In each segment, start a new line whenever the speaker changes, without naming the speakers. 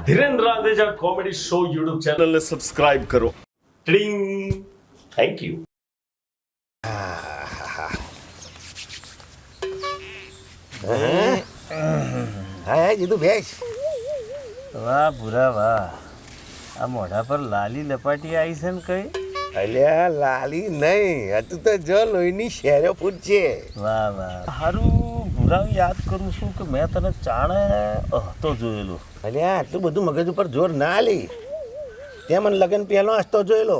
Dhirendra Randeja comedy show YouTube ચેનલને subscribe કરો. ટ્રિંગ. Thank you.
હા જીતું ભેસ.
વાહ ભૂરા વાહ, આ મોઢા પર લાલી લપાટી આવી છે ને કઈ?
અલ્યા લાલી નહીં, હતું તો જો લોહીની શેરો ફૂટ છે.
વાહ વાહ, સારું ભૂરા, હું યાદ કરું છું કે મેં તને ચાણે હસતો જોયેલો.
અલ્યા આટલું બધું મગજ ઉપર જોર ના લી, તે મને લગ્ન પહેલો હસતો જોયેલો.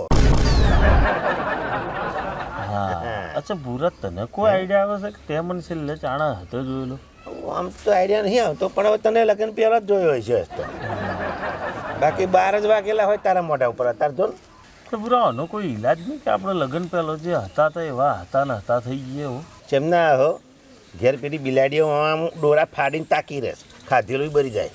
હા અચ્છા ભૂરા, તને કોઈ આઈડિયા આવે છે કે તે મને છેલ્લે ચાણે હસતો જોયેલો?
આમ તો આઈડિયા નહીં આવતો, પણ હવે તને લગ્ન પહેલો જ જોયો હશે હસતો. બાકી 12 જ વાગેલા હોય તારા મોઢા ઉપર અત્યારે જો.
તો ભૂરા, આનો કોઈ ઈલાજ નહીં કે આપણે લગ્ન પહેલો જે હતા તો એવા હતા ને હતા થઈ ગયા હો?
ચેમના હો ઘેર પેલી બિલાડીઓ આમ ડોરા ફાડીને તાકી રહે, ખાધેલું બરી જાય.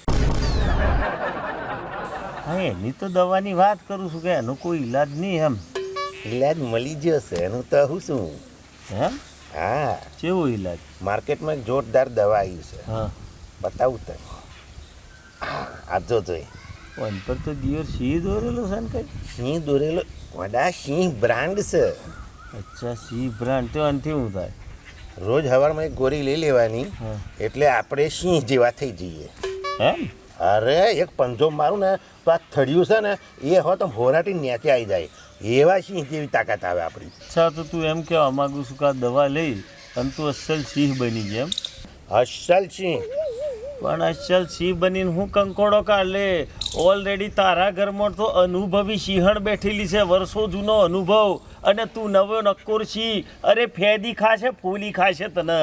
હા એની તો દવાની વાત કરું છું કે એનો કોઈ ઈલાજ નહીં એમ.
ઈલાજ મળી જશે એનું તો હું શું.
એમ?
હા,
કેવો ઈલાજ?
માર્કેટમાં એક જોરદાર દવા આવી છે,
હા
બતાવું તને. આ જો જોઈ,
ફોન પર તો દિયર સિંહ દોરેલો છે ને કઈ?
સિંહ દોરેલો વડા સિંહ બ્રાન્ડ છે.
અચ્છા સિંહ બ્રાન્ડ, તો આનથી શું થાય?
રોજ સવારમાં એક ગોળી લઈ લેવાની,
હા.
એટલે આપણે સિંહ જેવા થઈ જઈએ.
એમ?
અરે એક પંજો મારું ને તો આ થડિયું છે ને એ હો તો ભોરાટી નેચે આવી જાય, એવા સિંહ જેવી તાકાત આવે આપણી.
અચ્છા, તો તું એમ કહેવા માગું છું કે આ દવા લઈ અને તું અસલ સિંહ બની ગયા એમ?
અસલ સિંહ.
પણ અસલ સિંહ બનીને હું કંકોડો કાઢ લે? ઓલરેડી તારા ઘરમાં તો અનુભવી સિંહણ બેઠેલી છે, વર્ષો જૂનો અનુભવ, અને તું નવો નક્કોર સિંહ. અરે ફેદી ખાશે, ફૂલી ખાશે તને.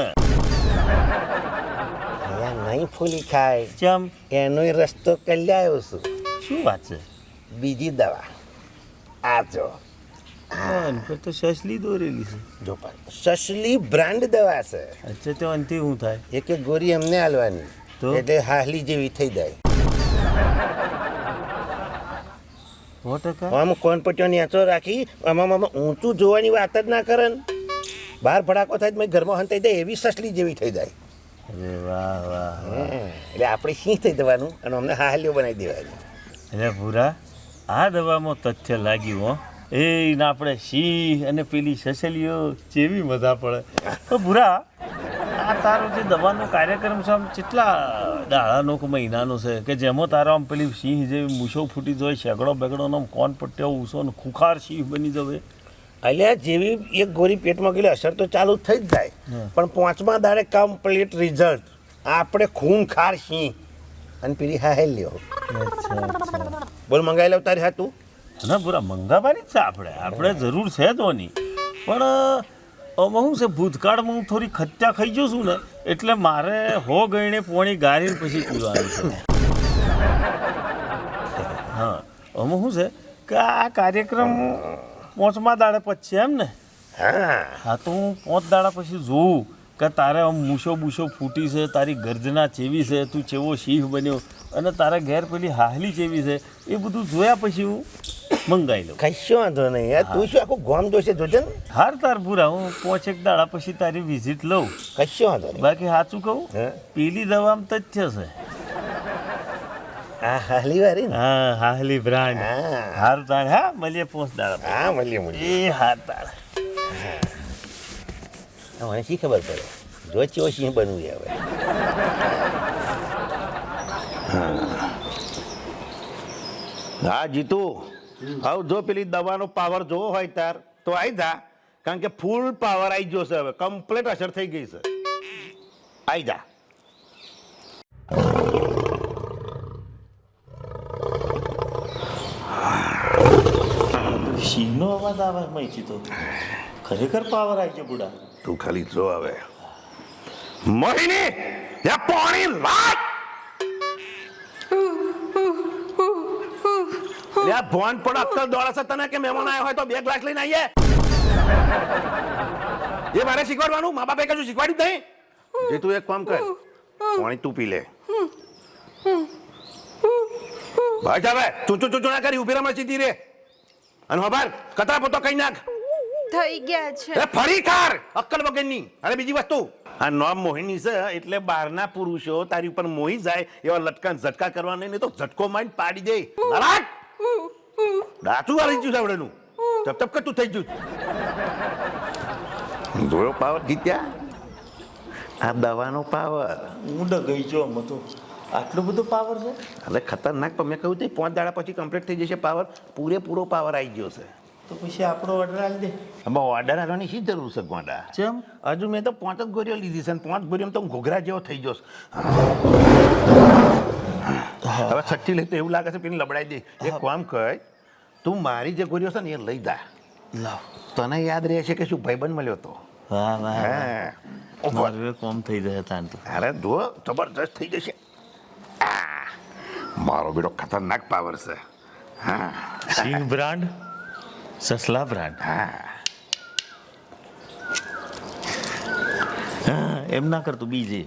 નહીં ફૂલી ખાય,
ચમ?
એનો રસ્તો કરી આવ્યો છું.
શું વાત છે?
બીજી દવા આ જો.
આન પર તો સસલી દોરેલી છે.
જો પણ સસલી બ્રાન્ડ દવા છે.
અચ્છા, તો અંતિ શું થાય?
એક એક ગોરી એમને હાલવાની,
તો?
એટલે હાહલી જેવી થઈ જાય.
100%?
આમ કોણ પટ્યો નેચો રાખી આમાં ઊંચું જોવાની વાત જ ના કરે ને. બહાર ભડાકો થાય તો મેં ઘરમાં હંતાઈ જાય એવી સસલી જેવી થઈ જાય.
અરે વાહ વાહ વાહ.
એટલે આપણે સિંહ થઈ જવાનું અને અમને હાહલીઓ બનાવી દેવાની.
એટલે ભૂરા, આ દવામાં તથ્ય લાગ્યું હો. એ ને આપણે સિંહ અને પેલી સસલીઓ જેવી મજા પડે. તો ભૂરા, આ તારો જે દવાનો કાર્યક્રમ છે આમ કેટલા દાડાનો કે મહિનાનો છે કે જેમાં તારો આમ પેલી સિંહ જેવી મૂછો ફૂટી જાય, શેકડો બેગડોનો કોણ પટ્યો ઊંસો ને ખુખાર સિંહ બની જવે?
અલ્યા જેવી એક ગોળી પેટમાં ગયેલી અસર તો ચાલુ થઈ જ જાય, પણ 5મા દાડે કમ્પ્લીટ રિઝલ્ટ. આપણે ખૂન ખાર સિંહ અને પેલી હાહેલીઓ.
અચ્છા.
બોલ મંગાવી લઉં તારી હાથું?
ના ભૂરા, મંગાવવાની જ છે આપણે જરૂર છે જ ઓની. પણ આમાં શું છે, ભૂતકાળમાં હું થોડી ખચ્ચા ખાઈ ગયો છું ને, એટલે મારે હો ગઈને પોણી ગાળીને પછી પીવાનું છે. હા, આમાં શું છે કે આ કાર્યક્રમ 5મા દાડે પછી એમ ને? હા, તો હું 5 દાડા પછી જોઉં કે તારે આમ મૂછો બૂછો ફૂટી છે, તારી ગર્જના ચેવી છે, તું ચેવો સિંહ બન્યો, અને તારા ઘેર પેલી હાહલી ચેવી છે, એ બધું જોયા પછી હું મંગાવી લઉં.
કશો વાંધો નહીં યાર, તું શું આખું ગામ જોશે જોજે ને.
હાર તાર ભૂરા, હું 5 દાડા પછી તારી વિઝિટ લઉં.
કશો વાંધો નહીં.
બાકી સાચું કહું, પેલી દવામાં તથ્ય છે.
આ હાહલી વાળી ને?
હા, હાહલી બ્રાન્ડ.
હા.
હારું તાર, હા મળીએ 5 દાડા.
હા મળીએ.
એ હાર તાર.
મને શી ખબર પડે, જો ચેવો સિંહ બનવું છે હવે. હા જીતુ, હવે જો પેલી દવાનો પાવર જોવો હોય તાર તો આવી જા, કારણ કે ફૂલ પાવર આવી ગયો છે હવે, કમ્પ્લીટ અસર થઈ ગઈ છે. આવી જા.
સિંહનો અવાજ આવે મૈથી તો ખરેખર પાવર આવી ગયો બુડા.
તું ખાલી જો હવે. મોહિની, યા પાણી લાય. યા ભોન પણ અક્કલ દોડે છે તને કે મહેમાન આવ્યો હોય તો 2 ગ્લાસ લઈને આવીએ. એ મારે શીખવાડવાનું, મા બાપે કશું શીખવાડ્યું નહીં. જે તું એક કામ કર, પાણી તું પી લે. ભાઈ હવે ચૂચું ના કરી, ઉભી રમણ સીધી રે. અને ખબર કતરા પોતો કઈ નાખ.
થઈ ગયા છે.
અરે ફરી કાર અક્કલ વગરની. અને બીજી વસ્તુ, આ નામ મોહિની છે એટલે બહારના પુરુષો તારી ઉપર મોહી જાય એવા લટકાન ઝટકા કરવા નહીં તો ઝટકો મારીને પાડી દે. નરાક દાતું વાળી ગયું સાવડેનું તપ તપ કરતું થઈ ગયું. જોયો પાવર જીત્યા, આ દવાનો પાવર.
હું ડગઈ જો આમ તો આટલો બધો પાવર છે.
એટલે ખતરનાક, પણ મેં કહ્યું 5 દાડા પછી કમ્પ્લીટ થઈ જશે પાવર, પૂરેપૂરો પાવર આવી ગયો છે.
તો પછી આપણો ઓર્ડર આલી દે.
હવે ઓર્ડર આવવાની શી જરૂર છે ગોંડા?
ચમ
હજુ મેં તો 5 જ ગોળીઓ લીધી છે અને 5 ગોળીઓ તો હું ઘોઘરા જેવો થઈ ગયો છું. હવે છઠ્ઠી લઈ તો એવું લાગે છે પેલી લબડાઈ દે. એક કામ કર, તું મારી જે ગોળીઓ છે ને એ લઈ જા.
લાવ.
તને યાદ રહેશે કે શું ભાઈબંધ મળ્યો હતો.
વાહ વાહ
હા
મારું કોમ થઈ જાય તાન તો.
અરે જો જબરદસ્ત થઈ જશે. મારો બેટો ખતરનાક પાવર છે. હા
સિંહ બ્રાન્ડ, સસલા બ્રાન્ડ.
હા
હા એમ ના કરતું બીજે.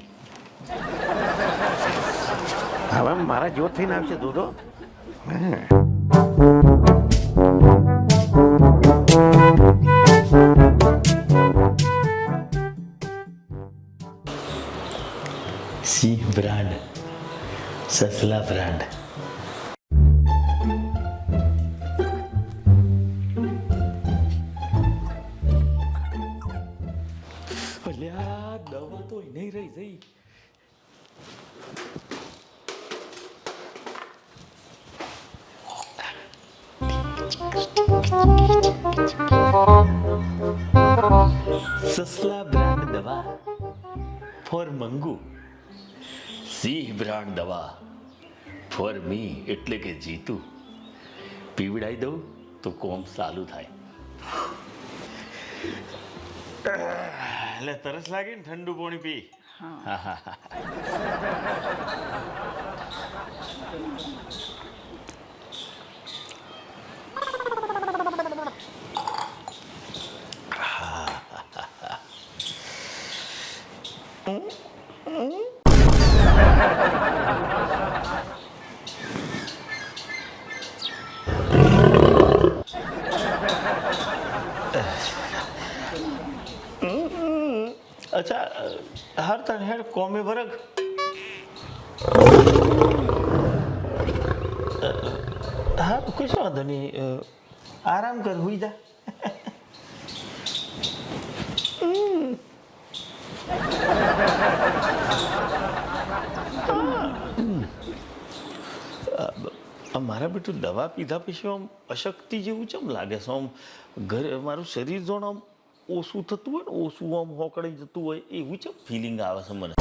હવે મારા જેવો થઈને આવશે દૂધો.
સિંહ બ્રાન્ડ, સસલા બ્રાન્ડ. અલ્યા દવા તો નહીં રહી જઈ. સસલા બ્રાન્ડ દવા ફોર મંગુ, સિંહ બ્રાન્ડ દવા ફોર મી એટલે કે જીતું. પીવડાવી દઉં તો કોમ ચાલુ થાય. એટલે તરસ લાગે ને ઠંડુ પાણી પી. અચ્છા હર તને હેડ કોમે વર્ગ હા કશો વાંધો નહીં. આરામ કર, હુઈ જા. મારા બેટું દવા પીધા પછી આમ અશક્તિ જેવું ચમ લાગે છે. આમ ઘરે મારું શરીર જોણ આમ ઓછું થતું હોય ને, ઓછું આમ હોકળી જતું હોય એવું ચમ ફિલિંગ આવે છે મને.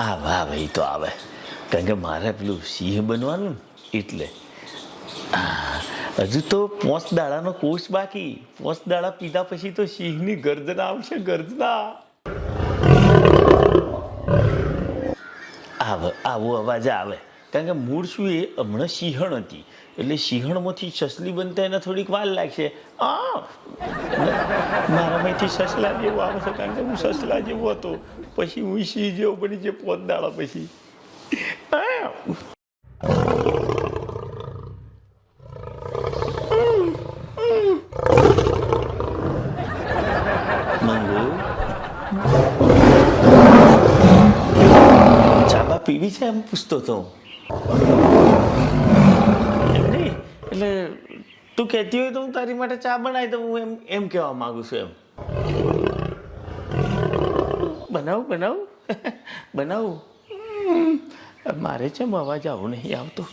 આવે આવે એ તો આવે, કારણ કે મારે પેલું સિંહ બનવાનું ને એટલે. હજુ તો 5 દાડાનો કોર્સ બાકી. 5 દાડા પીધા પછી તો સિંહની ગર્જના આવશે, ગર્જના. આવે આવો અવાજ આવે, કારણ કે મૂળ શું એ હમણાં સિંહણ હતી એટલે સિંહણમાંથી સસલી બનતા એને થોડીક વાર લાગશે. મારામાંથી સસલા જેવું આવે છે, કારણ કે હું સસલા જેવો હતો, પછી હું સિંહ જેવો બની જે 5 દાડા પછી. મંગુ ચાબા પીવી છે એમ પૂછતો હતો. એમ નહીં, એટલે તું કહેતી હોય તો હું તારી માટે ચા બનાવી દઉં, હું એમ કહેવા માંગુ છું. એમ બનાવું બનાવું બનાવું. મારે છે અવાજ આવું નહીં આવતો.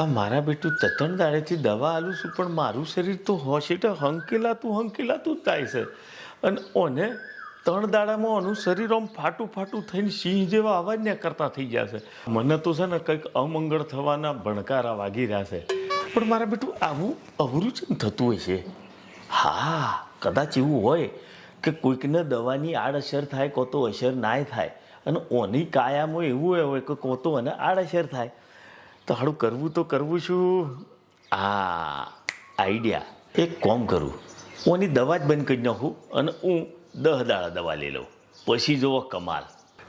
આ મારા બેટું તતણ દાડેથી દવા આલું છું, પણ મારું શરીર તો હોશેટા હંકેલાતું જ થાય છે. અને ઓને 3 દાડામાં ઓનું શરીર આમ ફાટું ફાટું થઈને સિંહ જેવા અવાજ ને કરતા થઈ ગયા છે. મને તો છે ને કંઈક અમંગળ થવાના ભણકારા વાગી રહ્યા છે. પણ મારા બેટું આવું અવરું જ થતું હોય છે. હા કદાચ એવું હોય કે કોઈકને દવાની આડઅસર થાય, કો તો અસર ના થાય, અને ઓની કાયામાં એવું હોય કે કો તો એને આડઅસર થાય. તો હાડું કરવું તો કરવું શું? આઈડિયા, એક કોમ કરું, ઓની દવા જ બંધ કરી નાખું અને હું 10 દાડા દવા લઈ લઉં, પછી જોવો કમાલ.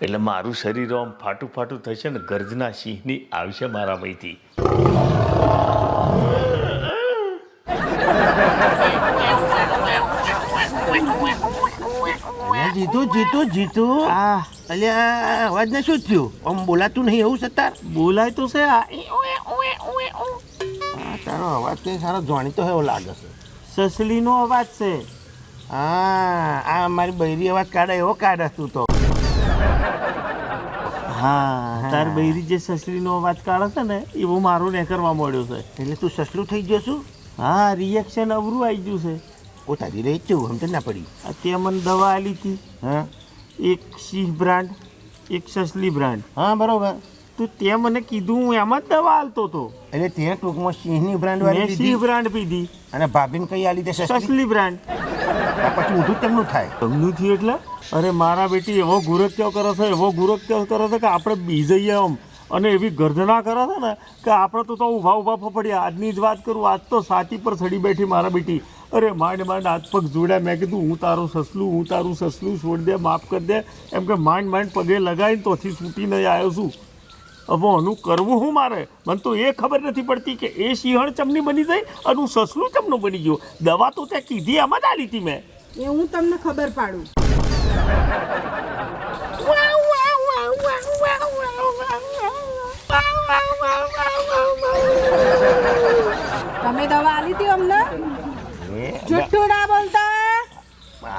એટલે મારું શરીર આમ ફાટું ફાટું થશે ને ગર્જના સિંહની આવશે મારા મહીથી.
જીતુ અલ્યા અવાજ ને શું થયું? આમ બોલાતું નહીં એવું સત્તાર?
બોલાય તો છે આ
તારો અવાજ કઈ સારો જાણીતો એવો લાગે છે.
સસલીનો અવાજ છે.
આ મારી બૈરી અવાજ કાઢે એવો કાઢે તું તો.
હા, તાર બૈરી જે સસલીનો અવાજ કાઢે છે ને એવો મારો ને કરવા મળ્યો છે.
એટલે તું સસલું થઈ ગયો છું?
હા, રિએક્શન અવરું આવી ગયું છે.
ઓ તારી રહી છું સમજ ના પડી.
અત્યારે મને દવા આલી હતી.
હા,
એક સિંહ બ્રાન્ડ, એક સસલી બ્રાન્ડ.
હા બરોબર.
તો તે મને કીધું હું એમાં જ દવા આલતો હતો.
એટલે તે ટૂંકમાં સિંહની બ્રાન્ડ વાળી
મેં સિંહ
લીધી
બ્રાન્ડ પીધી,
અને ભાભીને કઈ આલી તે સસલી?
સસલી બ્રાન્ડ.
પછી ઊંધું કેમનું થાય?
ગમનું થયું એટલે અરે મારા બેટી એવો ગુરક્યો કરે છે, એવો ગુરક્યો કરે છે કે આપણે બી જઈએ આમ, અને એવી ગર્જના કરે છે ને કે આપણે તો ઊભા ઊભા ફફડ્યા. આજની જ વાત કરું, આજ તો સાથી પર ચડી બેઠી મારા બેટી. અરે માંડ હાથ પગ જોડ્યા. મેં કીધું હું તારું સસલું છોડ દે, માફ કરી દે. એમ કે માંડ પગે લગાવીને તોથી છૂટીને આવ્યો છું. હવે આનું કરવું શું મારે? મને તો એ ખબર નથી પડતી કે એ સિંહણ ચમની બની જાય અને હું સસલું ચમનું બની ગયો. દવા તો ત્યાં કીધી એમાં જ આલી હતી મેં.
એ હું તમને ખબર પાડું. તમે દવા આલી હતી અમને? જુઠ્ઠું ના બોલતા.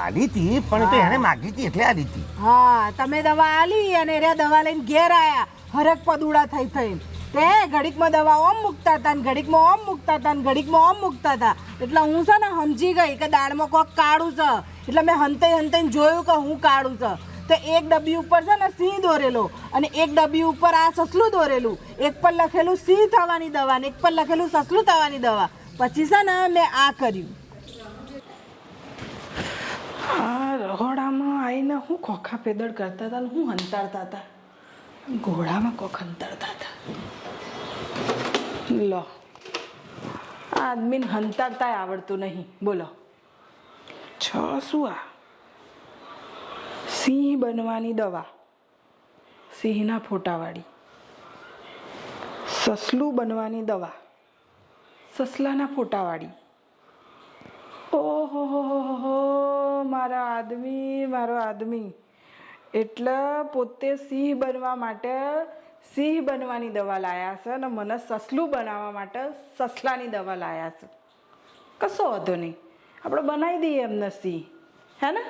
આલી હતી પણ તો એને માગી હતી એટલે આલી હતી.
હા, તમે દવા આલી અને રે દવા લઈને ઘેર આયા હરક પદુડા થઈ તે ઘડીકમાં દવા ઓમ મૂકતા હતા ને ઘડીકમાં ઓમ મૂકતા હતા ને ઘડીકમાં ઓમ મૂકતા હતા. એટલે હું છે ને સમજી ગઈ કે દાળમાં કોક કાળું છે. એટલે મેં હંતાઈને જોયું કે હું કાળું છે. તો એક ડબ્બી ઉપર છે ને સિંહ દોરેલો અને એક ડબ્બી ઉપર આ સસલું દોરેલું. એક પર લખેલું સિંહ થવાની દવા ને એક પર લખેલું સસલું થવાની દવા. પછી છે ને મેં આ કર્યું. આ રહોડામાં આવીને હું ખોખા પેદળ કરતા હતા ને હું હંતાડતા હતા. ઘોડામાં કોક હંતાડતા હતા. લો, આ આદમીને હંતાડતા આવડતું નહીં. બોલો શું આ? સિંહ બનવાની દવા, સિંહના ફોટાવાળી. સસલું બનવાની દવા, સસલાના ફોટાવાળી. ઓહો, મારો આદમી એટલે પોતે સિંહ બનવા માટે સિંહ બનવાની દવા લાયા છે અને મને સસલું બનાવવા માટે સસલાની દવા લાયા છે. કશો વાંધો નહીં, આપણે બનાવી દઈએ એમને સિંહ, હે ને?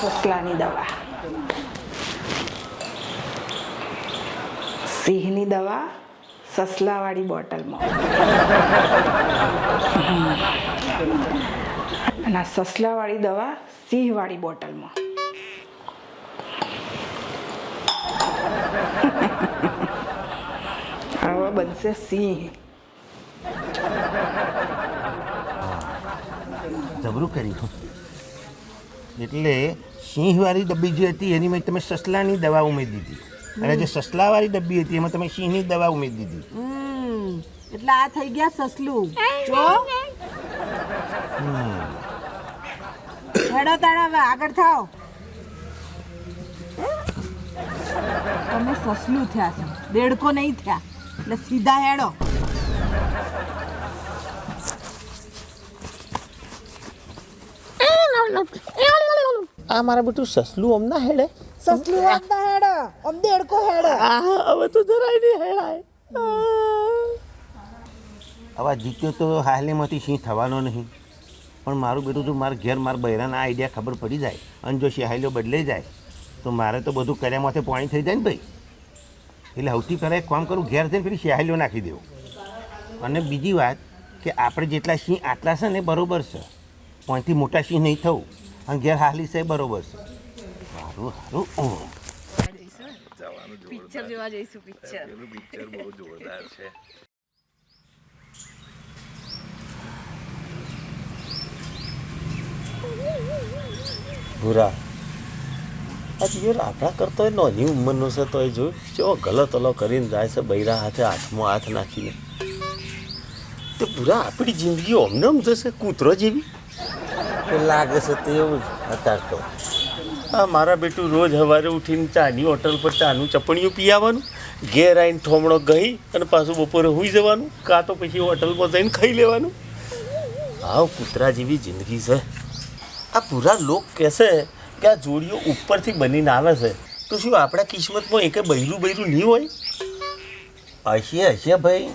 સસલાની દવા, સિંહની દવા સસલાવાળી બોટલમાં અને સસલાવાળી દવા સિંહવાળી બોટલમાં. હવે બનશે સિંહ.
જબરું કર્યું. એટલે સિંહવાળી ડબ્બી જે હતી એની મેં તમે સસલાની દવા ઉમેરી દીધી અને જે સસલાવાળી ડબ્બી હતી એમાં તમે સિંહની દવા ઉમેરી દીધી.
એટલે આ થઈ ગયા સસલું. જો હેડો તાણા હવે આગળ થાવ. તમે સસલું થયા છો, દેડકો નહીં થયા. એટલે સીધા હેડો.
આ મારા બેટું સસલું અમના હેડે.
સસલું આમતા હેડો, આમ દેડકો હેડો.
હવે તો જરાય નહીં હેડાય. હવે જીત્યો તો હાલેમાંથી સિંહ થવાનો નહીં. પણ મારું બેટું જો મારા ઘેર મારા બૈરાના આઈડિયા ખબર પડી જાય અને જો સિહાઈલો બદલાઈ જાય તો મારે તો બધું કર્યામાંથી પાણી થઈ જાય ને ભાઈ. એટલે સૌથી પહેલાં એક કામ કરું, ઘેર જઈને પેલી સિહાઈલો નાખી દેવું. અને બીજી વાત કે આપણે જેટલા સિંહ આટલા છે ને બરાબર છે, પોઈન્ટથી મોટા સિંહ નહીં થવું અને ઘેર હાલી છે બરાબર છે. સારું
પિક્ચર જોવા જઈશું. પિક્ચર
બહુ જોરદાર છે. ભૂરા આ યાર આપણા કરતો નાની ઉંમરનો છે તો એ જોયું કેવો ગલત અલો કરીને જાય છે બૈરા હાથે હાથમાં હાથ નાખીને. તે પૂરા આપણી જિંદગી અમને આમ જશે કૂતરો જેવી લાગે છે તે એવું જ અત્યારે તો. હા મારા બેટું રોજ સવારે ઉઠીને ચાની હોટલ પર ચાનું ચપણીયું પી આવવાનું, ઘેર આવીને ઠોમણો ગઈ અને પાછું બપોરે સૂઈ જવાનું, કાં તો પછી હોટલમાં જઈને ખાઈ લેવાનું. હાવ કૂતરા જેવી જિંદગી છે. આ પૂરા લોક કહેશે કે આ જોડીઓ ઉપરથી બનીને આવે છે તો શું આપણા કિસ્મતમાં એક બૈરું નહીં હોય?
હશે ભાઈ,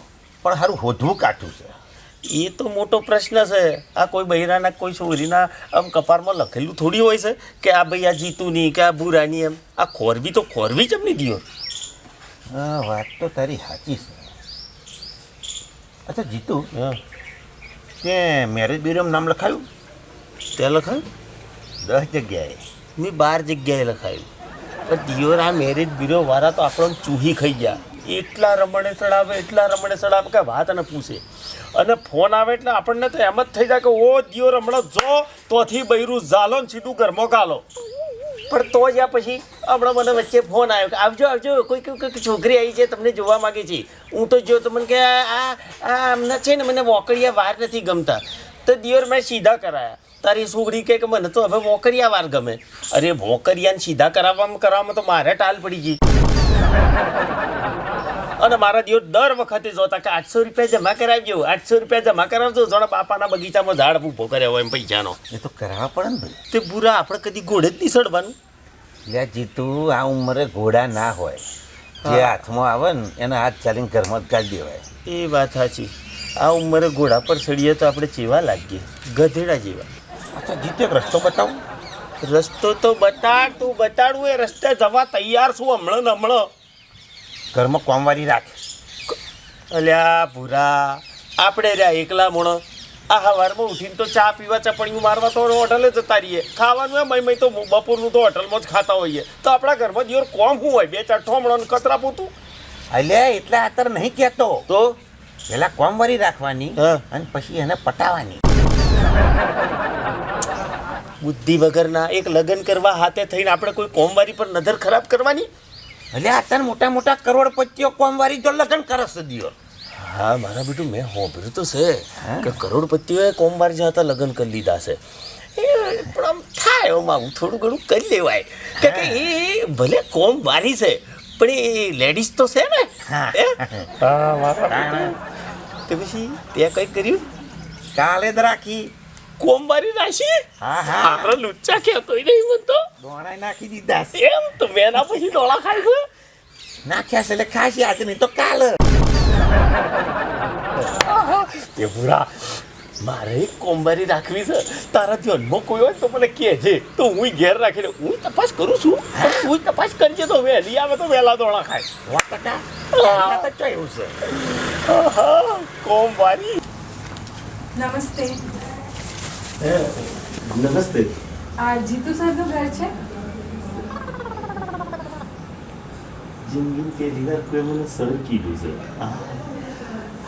પણ સારું હોધવું કાઢું છે.
એ તો મોટો પ્રશ્ન છે. આ કોઈ બૈરાના કોઈ છોરીના આમ કપારમાં લખેલું થોડી હોય છે કે આ ભાઈ આ જીતુની કે આ ભૂરાની એમ. આ ખોરવી તો ખોરવી જ એમની દિયો.
હા વાત તો તારી સાચી છે. અચ્છા જીતુ,
હા
તે મેરેજ બ્યુરોમાં નામ લખાયું?
તે લખાયું
10 જગ્યાએ.
મેં 12 જગ્યાએ લખાયું. પણ દિયોર આ મેરેજ બ્યુરો વાળા તો આપણને ચૂહી ખાઈ ગયા. એટલા રમણે ચડાવે કે વાત અને પૂછે. અને ફોન આવે એટલે આપણને તો એમ જ થઈ જાય કે ઓ દિયોર હમણાં જો તોથી બૈરું ઝાલો ને સીધું ઘરમાં ગાલો. પણ તો જ્યાં પછી હમણાં મને વચ્ચે ફોન આવ્યો કે આવજો કોઈ છોકરી આવી છે તમને જોવા માગે છે. હું તો જો તો મને કે આ હમણાં છે ને મને વોકડિયા વાર નથી ગમતા. તો દિયોર મેં સીધા કરાયા. તારી છોકરી કહે કે મને તો હવે વોકરિયા વાર ગમે. અરે વોકરિયાને સીધા કરાવવામાં તો મારે ટાલ પડી ગઈ. અને મારા દિયો દર વખતે જોતા કે 800 રૂપિયા જમા કરાવજો, 800 રૂપિયા જમા કરાવજો. જોડે બાપાના બગીચામાં ઝાડ ઊભો કર્યો હોય એમ પૈસાનો.
એ તો કરાવવા પડે ને ભાઈ.
તે બુરા આપણે કદી ઘોડે જ નહીં ચડવાનું.
લે જીતુ, આ ઉંમરે ઘોડા ના હોય. જે હાથમાં આવે ને એના હાથ ચાલીને ઘરમાં જ કાઢી દેવાય.
એ વાત સાચી. આ ઉંમરે ઘોડા પર ચડીએ તો આપણે ચેવા લાગીએ, ગધેડા જેવા.
અચ્છા જીતુ, એક રસ્તો બતાવું?
રસ્તો તો બતાડ, તું બતાડવું એ રસ્તે જવા તૈયાર છું હમણાં.
ઘરમાં કોમવારી રાખ.
અલ્યા ભૂરા, આપણે રહ્યા એકલા મોણો. આ સવારમાં ઉઠીને તો ચા પીવા ચપણીયું મારવા તો હોટલે જતા રહીએ. ખાવાનું એમ મય તો બપોરનું તો હોટલમાં જ ખાતા હોઈએ. તો આપણા ઘરમાં દિયોર કોમ શું હોય? 2-4 ઠોમણો ને કચરા પૂતું.
અલ્યા એટલે આતર નહીં કહેતો.
તો
પેલા કોમવારી રાખવાની
હા.
અને પછી એને પટાવાની.
બુદ્ધિ વગરના એક લગ્ન કરવા હાથે થઈને આપણે કોઈ કોમવારી પર નજર ખરાબ કરવાની?
એટલે અત્યારે મોટા કરોડપતિઓ કોમવારી જો લગ્ન કરે છે દિયો.
હા મારા બેટું મેં હોભળ્યું તો છે કે કરોડપતિઓએ કોમવારી જતા લગ્ન કરી લીધા છે. એ પણ આમ થાય એમાં આવું થોડું ઘણું કરી લેવાય કે એ ભલે કોમવારી છે પણ એ લેડીઝ તો છે ને. હા મારા તે પછી ત્યાં કંઈક કર્યું?
કાલે જ રાખી.
કોમવારી રાશી?
હા હા,
મારા લુચ્ચા કહેતો નહીં મનતો.
દોણા નાખી દીધા છે.
એમ તો મેના પછી ડોળા ખાય છે.
નાખ્યા છે એટલે ખાસી આજે નહીં તો કાલે.
એ બુરા, મારે એક કોમવારી રાખવી છે. તારા ધ્યાનમાં કોઈ હોય તો મને કહેજે તો હું ઘેર રાખીને હું તપાસ કરું છું. તું તપાસ કરજે તો વહેલી આવે તો વહેલા દોણા ખાય.
વાકટા તો એવું છે.
કોમવારી.
નમસ્તે.
નમસ્તે.
આ જીતુ સાહેબનું ઘર છે?
જિંદગી કે જીગર કોઈ મને સડક કીધું છે.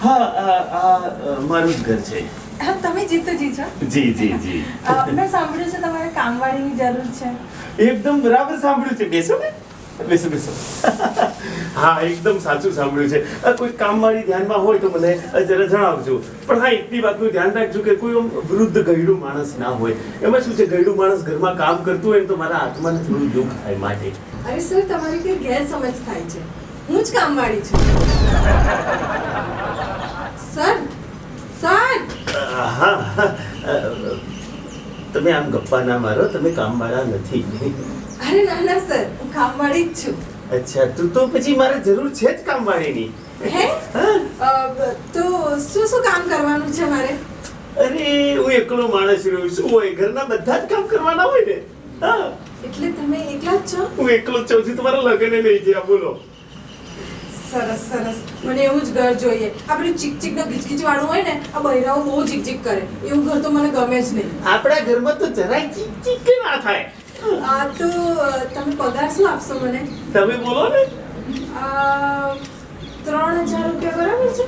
હા મારું જ ઘર છે.
હા, તમે જીતુજી છો?
જી.
મેં સાંભળ્યું છે તમારે કામવાળીની જરૂર છે.
એકદમ બરાબર સાંભળ્યું છે. બેસો ને, બેસો. હા એકદમ સાચું સાંભળ્યું છે. કોઈ કામવાળી ધ્યાનમાં હોય તો મને જરા જણાવજો. પણ હા એટલી વાતનું ધ્યાન રાખજો કે કોઈ આમ વૃદ્ધ ગયડું માણસ ના હોય. એમાં શું છે, ગયડું માણસ ઘરમાં કામ કરતું હોય ને તો મારા આત્માને થોડું દુઃખ થાય માટે.
અરે સર, તમારી કઈ ગેરસમજ થાય છે. હું જ કામવાળી છું. સર
હા તમે આમ ગપ્પા ના મારો. તમે કામવાળા નથી.
અરે ના સર, હું કામવાળી જ છું.
અચ્છા, તો પછી મારે જરૂર છે જ કામવાળીની.
હે? તો શું કામ કરવાનું છે મારે?
અરે હું એકલો માણસ રહ્યો છું. હોય ઘરના બધા જ કામ કરવાના હોય ને. હા,
એટલે તમે એકલા જ છો?
હું એકલો જ છું. હજી તમારા લગ્ન નહીં થયા. બોલો.
સરસ. મને એવું જ ઘર જોઈએ. આપણે ચીક નો ગીચગીચ વાળું હોય ને, આ બૈરાઓ બહુ ચીક કરે. એવું ઘર તો મને ગમે જ નહીં.
આપણા ઘરમાં તો જરાય ચીક ના થાય.
તો તમે પગાર શું આપશો મને?
તમે બોલો ને.
3000 રૂપિયા બરાબર છે?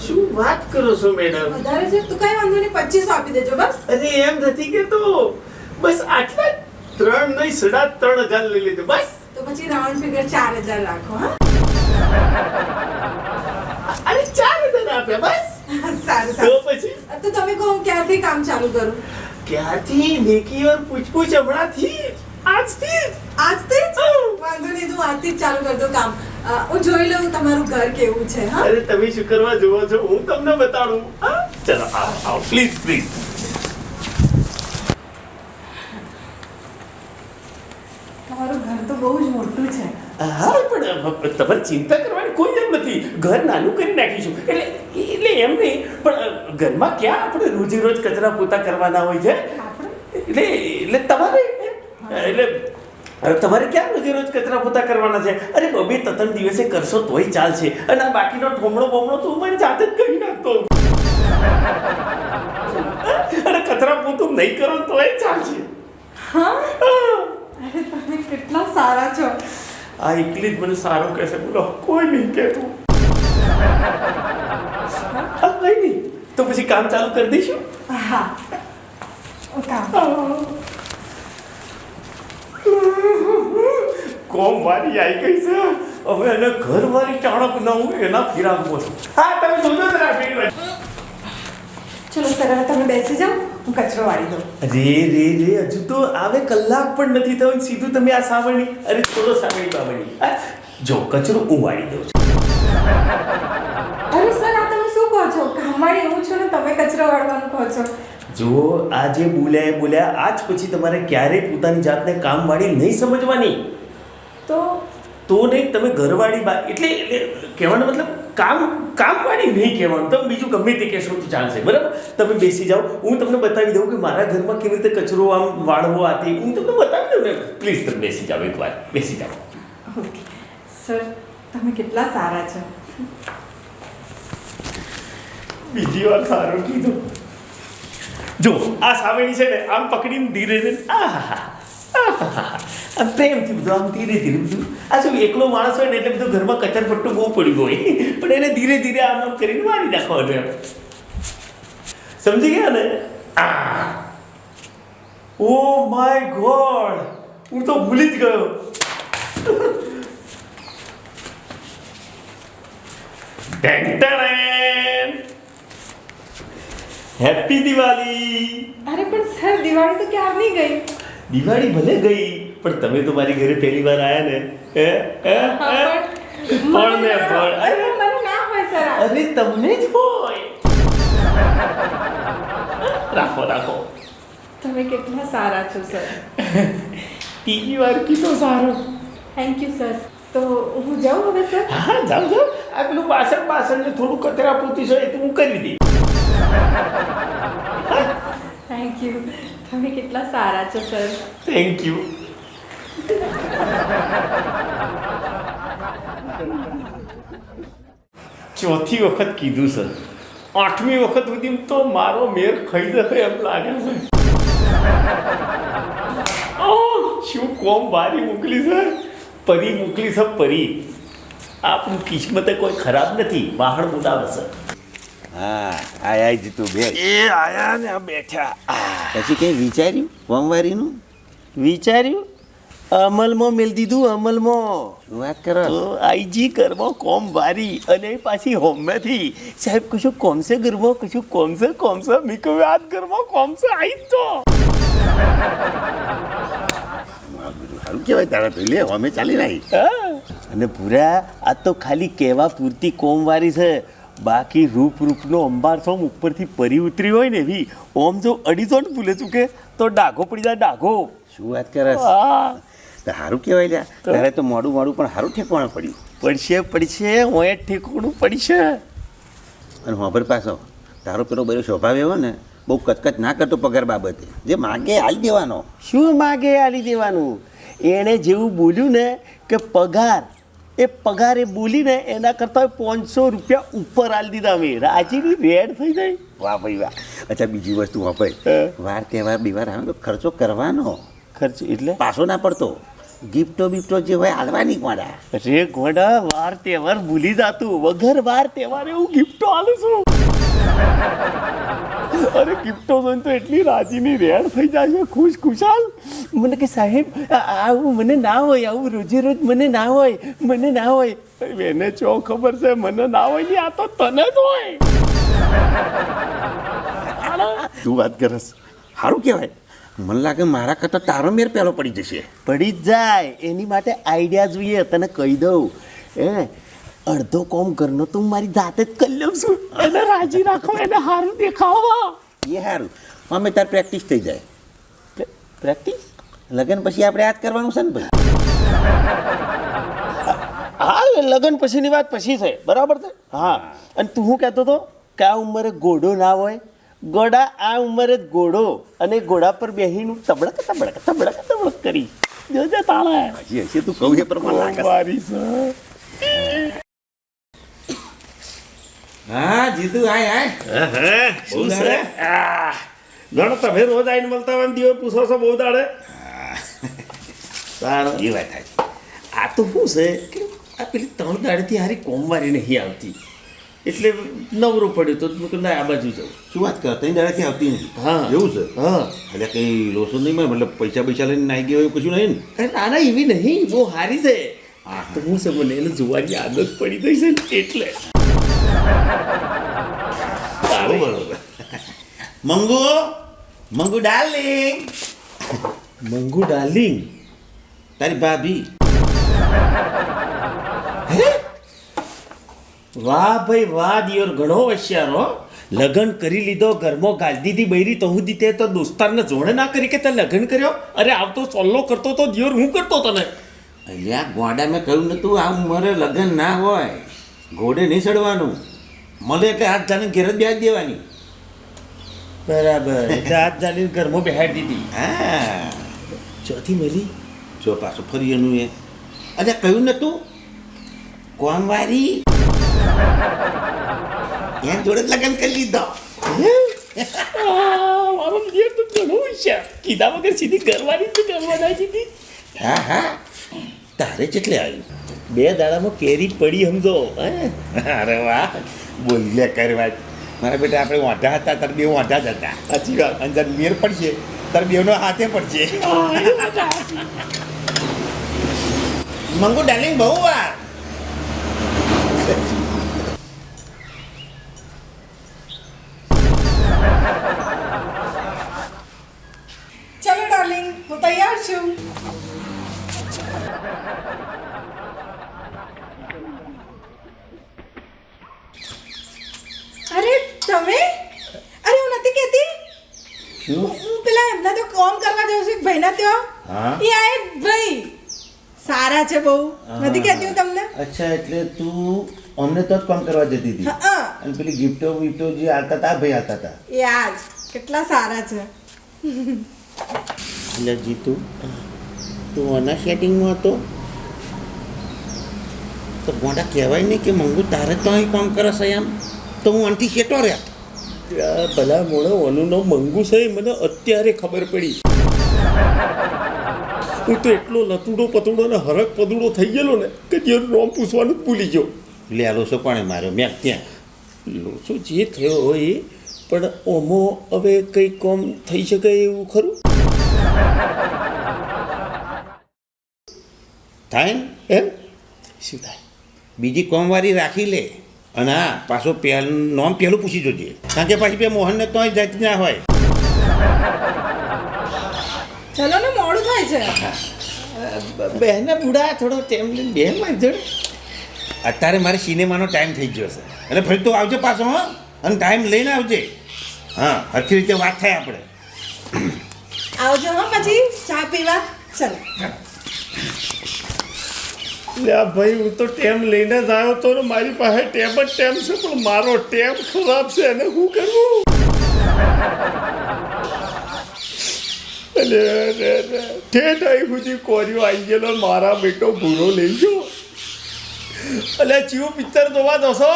શું વાત કરો છો મેડમ?
વધારે છે તો કઈ વાંધો નહીં, 2500 આપી દેજો બસ.
અરે એમ નથી કેતો. બસ આટલા જ. 3 નહીં 3,500 લઈ લેજો બસ.
તો પછી રાઉન્ડ ફિગર 4,000 રાખો હા.
અરે 4,000 આપ્યા બસ.
સારું
તો
સારું.
પછી
તો તમે કહો હું ક્યારથી કામ ચાલુ કરું?
ક્યાંથી નેકી ઓર પૂછપૂછ હમણાંથી આજથી જ.
આજથી જ? વાંધો નહીં, હું આજથી જ ચાલુ કરી દઉં કામ. હું જોઈ લઉં તમારું ઘર કેવું છે હા.
અરે તમે શું કરવા જોવો છો હું તમને બતાડું. હા? ચલો આવો પ્લીઝ પ્લીઝ.
તમારું ઘર તો બહુ જ મોટું છે.
હા પણ તમારે ચિંતા કરવાની કોઈ જરૂર નથી. ઘર નાનું કરી નાખીશું. એટલે એમ નહીં પણ ઘરમાં ક્યાં આપણે રોજે રોજ કચરા પોતા કરવાના હોય છે. એટલે તમારે ક્યાં રોજે રોજ કચરા પોતા કરવાના છે. અરે બબે તતન દિવસે કરશો તોય ચાલશે. અને આ બાકીનો ઠોમણો બોમણો તો હું મારી જાતે જ કરી નાખતો હોઉં. અને કચરા પોતું નહીં કરો તોય ચાલશે.
હા અરે તમે કેટલા સારા છો.
આ એકલી જ મને સારું કહેશે બોલો કોઈ નહીં કહેતું. હા કઈ નહીં તો પછી કામ ચાલુ કરી દઈશું.
હા કામ
કોમ વારી આવી ગઈ છે. હવે એને ઘર વાળી ચાણક ના હું એના ફિરાકમાં છું. હા તમે જોજો જરા ફેરવા.
ચલો સર હવે તમે બેસી જાઓ, હું કચરો વાળી દઉં.
રે હજુ તો આવે કલાક પણ નથી થયો ને સીધું તમે આ સાવરણી. અરે થોડો સાવરણી બાવણી. જો કચરો હું વાળી દઉં છું.
અરે સર આ તમે શું કહો છો? કામવાળી હું છું ને તમે કચરો વાળવાનું કહો છો.
જો આ જે બોલ્યા આજ પછી તમારે ક્યારેય પોતાની જાતને કામવાળી નહીં સમજવાની. તો નહીં તમે ઘરવાળી એટલે કહેવાનો મતલબ કામવાળી નહીં કહેવાનું. તમે બીજું ગમે તે કહેશો તો ચાલશે બરાબર. તમે બેસી જાઓ હું તમને બતાવી દઉં કે મારા ઘરમાં કેવી રીતે કચરો આમ વાળવો આતે હું તમને બતાવી દઉં ને. પ્લીઝ તમે બેસી જાઓ એકવાર બેસી જાઓ.
ઓકે સર તમે કેટલા સારા છો.
બીજી વાર સારું કીધું. જો આ સામેની છે ને આમ પકડીને ધીરે ધીરે આમ પ્રેમથી બધું આમ ધીરે ધીરે બધું. આ શું એકલો માણસ હોય ને એટલે બધું ઘરમાં કચર પટ્ટું બહુ પડ્યું હોય પણ એને ધીરે ધીરે આમ આમ કરીને મારી નાખવાનું એમ. સમજી ગયા ને? ઓ માય ગોડ હું તો ભૂલી જ ગયો. હેપી દિવાળી.
અરે પણ સર દિવાળી તો ક્યારની ગઈ.
દિવાળી ભલે ગઈ પણ તમે તો મારી ઘરે પહેલી વાર આયા ને. પણ ને પણ
અરે મને ના હોય સર.
અરે તમને જ હોય. રાખો
તમે કેટલા સારા છો સર.
ત્રીજી વાર કીધો સારો.
Thank you sir. તો હું જાઉં હવે સર.
હા જાઓ આ પેલું બાસણ ને થોડું કચરા પોતી છે એ તો હું કરી દઈ.
Thank you. તમે કેટલા સારા છો સર.
Thank you. ચોથી વખત કીધું સર. 8મી વખત સુધી તો મારો મેર ખાઈ જશે એમ લાગે છે. શું કોમ બારી મોકલી છે. પરી મોકલી છે પરી. આપણું કિસ્મતે કોઈ ખરાબ નથી. વાહણ બોલાવે છે.
હા આયા જીતું બે
એ આયા ને આ બેઠા.
પછી કંઈ વિચાર્યું સોમવારીનું?
વિચાર્યું અમલમાં મેલ દીધું અમલમાં.
શું વાત કરો?
તો આઈજી ઘરમાં કોમ વારી અને પાછી હોમેથી સાહેબ કશું કોમસે ઘરમાં કશું કોમસે મેં કહ્યું આ ઘરમાં કોમસે આવી જ તો.
સારું કહેવાય તારા પેલે અમે ચાલી રહી.
અને પૂરા આ તો ખાલી કહેવા પૂરતી કોમવારી છે. બાકી રૂપનો અંબાર સોમ ઉપરથી પરી ઉતરી હોય ને એવી ઓમ જો અડીસો ને ભૂલે ચૂકે તો ડાઘો પડી જાય ડાઘો.
શું વાત કરે? સારું કહેવાય લ્યા. તારે તો મોડું પણ સારું ઠેકવાનું પડ્યું.
પડશે હું ઠેકોણું પડશે.
અને હોબર પાછો તારો પેલો બધો સ્વભાવ એવો ને બહુ કચકચ ના કરતો પગાર બાબતે. જે માગે હાલી દેવાનો.
શું માગે આલી દેવાનું? એણે જેવું બોલ્યું ને કે પગાર એ બોલીને એના કરતાં 500 રૂપિયા ઉપર આલી દીધા અમે. રાજીની રેડ થઈ જાય.
વાહ ભાઈ વાહ. અચ્છા બીજી વસ્તુ વાપર. વાર તહેવાર બીવાર આવે તો ખર્ચો કરવાનો.
ખર્ચ એટલે
પાછો ના પડતો. ગિફ્ટો જે હોય હાલવાની કોડા.
રે ગોડા વાર તહેવાર ભૂલી જાતું. વગર વાર તહેવારે હું ગિફ્ટો આલું છું.
અરે ગિફ્ટો જોઈને તો એટલી રાજીની રેડ થઈ જાય છે, ખુશ ખુશાલ. મને કે સાહેબ આવું મને ના હોય, આવું રોજે રોજ મને ના હોય, મને ના હોય. એને ચો ખબર છે મને ના હોય ને, આ તો તને જ હોય.
તું વાત કરસ સારું કહેવાય. મને લાગે મારા કરતા તારો મેર પહેલો પડી જશે.
પડી જ જાય, એની માટે આઈડિયા જોઈએ. તને કહી દઉં અડધો કોમ કરનો તું મારી જાતે જ કરી લઉં છું. એને રાજી રાખો, એને સારું દેખાવો.
એ સારું, અમે તાર પ્રેક્ટિસ થઈ જાય.
પ્રેક્ટિસ
લગ્ન પછી આપણે આ જ કરવાનું છે ને ભાઈ?
હા, લગ્ન પછીની વાત પછી છે, બરાબર છે. હા, અને તું શું કહેતો હતો કે આ ઉંમરે ઘોડો ના હોય? ઘોડા આ ઉંમરે જ ઘોડો, અને ઘોડા પર બેહીનું તબડક તબડક તબડક તબડક કરી જોજે તાળે.
હજી હશે તું કહું એ પ્રમાણે લાગે છે.
મારી છે.
હા જીતુ આય આય.
શું છે? ગણો તમે રોજ આવીને મળતા હોય, દિવસ પૂછો છો બહુ દાડે.
સારું એ વાત થાય.
આ તો શું છે કે આ પેલી 3 દાડેથી હારી કોમવારી નહીં આવતી, એટલે નવરો પડ્યો તો મેં કહ્યું ના આ બાજુ જાઉં.
શું વાત કર, તઈ દાડાથી આવતી નહીં?
હા.
એવું છે?
હા.
એટલે કઈ લોસો નહીં મળે, મતલબ પૈસા પૈસા લઈને નાઈ ગયો એવું કશું નહીં ને?
અરે ના ના એવી નહીં, બહુ હારી છે. તો હું છે મને એને જોવાની આદત પડી ગઈ છે ને એટલે.
બરોબર. મંગુ મંગુ ડાર્લિંગ.
મંગુ ડાર્લિંગ
તારી ભાભી.
વાહ ભાઈ વાહ, દિયોર ઘણો હોશિયાર હો. લગ્ન કરી લીધો, ઘરમાં ગાલ દીધી બૈરી તો હું દીતે તો દોસ્તારને જોડે ના કરી કે તે લગ્ન કર્યો? અરે આવતો સોલ્લો કરતો તો દિયોર, હું કરતો તને.
અલ્યા ગોડા મેં કહ્યું નતું આ ઉંમરે લગ્ન ના હોય, ઘોડે નહીં ચડવાનું, મળે એટલે હાથ જાણે ઘેર જ બેસી દેવાની.
બરાબર, એટલે હાથ જાલીને ઘરમાં બેહાડી દીધી.
હા
ચોથી મળી.
જો પાછું ફરી એનું એ અલ્યા કહ્યું નતું કોમવારી એમ જોડે જ લગ્ન કરી લીધો.
મારો દિયર તો ઘણો હોશિયાર, કીધા વગર સીધી ઘરવાળી જ કરવા ના સીધી.
હા હા તારે કેટલે આવ્યું?
2 દાડામાં કેરી પડી સમજો.
અરે વાહ બોલ્યા કર વાત. મારા બેટા આપણે વાંઢા હતા તાર બે વાંઢા જ હતા.
સાચી વાત.
અને તાર મેર પડશે તાર બેનો હાથે પડશે. મંગુ ડાર્લિંગ બહુ વાર.
ચલો ડાર્લિંગ, હું તૈયાર છું. અરે તમે? અરે હું નથી કહેતી, હું પેલા એમના તો કામ કરવા જાઉં છું ભાઈના ત્યાં.
હા.
એ આય ભાઈ સારા છે બહુ, નથી કહેતી હું તમને.
અચ્છા એટલે તું અમને તો જ કામ કરવા જતી હતી
હા,
અને પેલી ગિફ્ટો વિફ્ટો જે આવતા હતા ભાઈ આવતા હતા.
એ આજ કેટલા સારા છે.
એટલે જીતુ તું આના સેટિંગમાં હતો તો ગોડા કહેવાય નહીં કે મંગુ તારે તો અહીં કામ કરે છે એમ, તો હું આનથી શેટો રહ્યા.
ભલા મોણો ઓનું નામ મંગુ છે એ મને અત્યારે ખબર પડી. હું તો એટલો લતુડો પતુડો ને હરક પદુડો થઈ ગયેલો ને કે જે નામ પૂછવાનું જ ભૂલી ગયો.
લે આ લોસો કોણે માર્યો? મેં ત્યાં.
લોચો જે થયો હોય એ, પણ ઓમો હવે કંઈ કોમ થઈ શકે એવું ખરું?
થાય ને?
એમ શું થાય?
બીજી કોમવારી રાખી લે અને હા પાછો નામ પહેલું પૂછી જોજે, કારણ કે પાછી બે મોહનને તોય જતી ના હોય.
ચલો ને મોડું થાય છે.
બહેને બુડા થોડો ટાઈમ લઈને બેન માં જોડે.
અત્યારે મારે સિનેમાનો ટાઈમ થઈ ગયો છે એટલે ફરી તો આવજે પાછો. હા અને ટાઈમ લઈને આવજે. હા હરખી રીતે વાત થાય આપણે.
આવજો હા પછી ચા પીવા. ચલો.
લ્યા ભાઈ હું તો ટેમ લઈને જ આવ્યો તો ને, મારી પાસે ટેમ જ ટેમ છે, પણ મારો ટેમ ખરાબ છે એને શું કરવું? ઠેઠ અહીં સુધી કોર્યો આવી ગયેલો, મારા બેટો ભૂરો લઈ ગયો. એટલે ચિયો પિક્ચર જોવા જશો?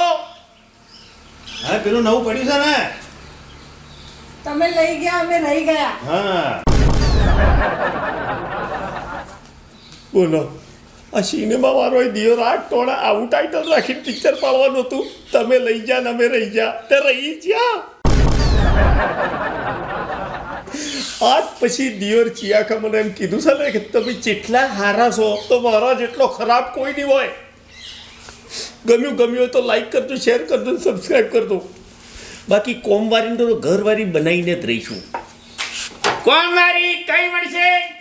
હા પેલું નવું પડ્યું છે ને.
તમે લઈ ગયા, અમે રહી ગયા.
હા
બોલો, આ સિનેમા વાળો દિયો રાત ટોળા આવું ટાઈટલ રાખીને પિક્ચર પાડવાનું હતું. તમે લઈ જા ને અમે રહી જા, તે રહી જ્યાં. આજ પછી દિયોર ચિયાકા મને એમ કીધું છે ને કે તમે જેટલા હારા છો તો મારા જેટલો ખરાબ કોઈ નહીં હોય. ગમ્યું હોય તો લાઈક કરજો, શેર કરજો, સબસ્ક્રાઈબ કરજો. બાકી કોમવારી તો ઘરવારી બનાવીને જ રહીશું. કોમવારી કઈ મળશે?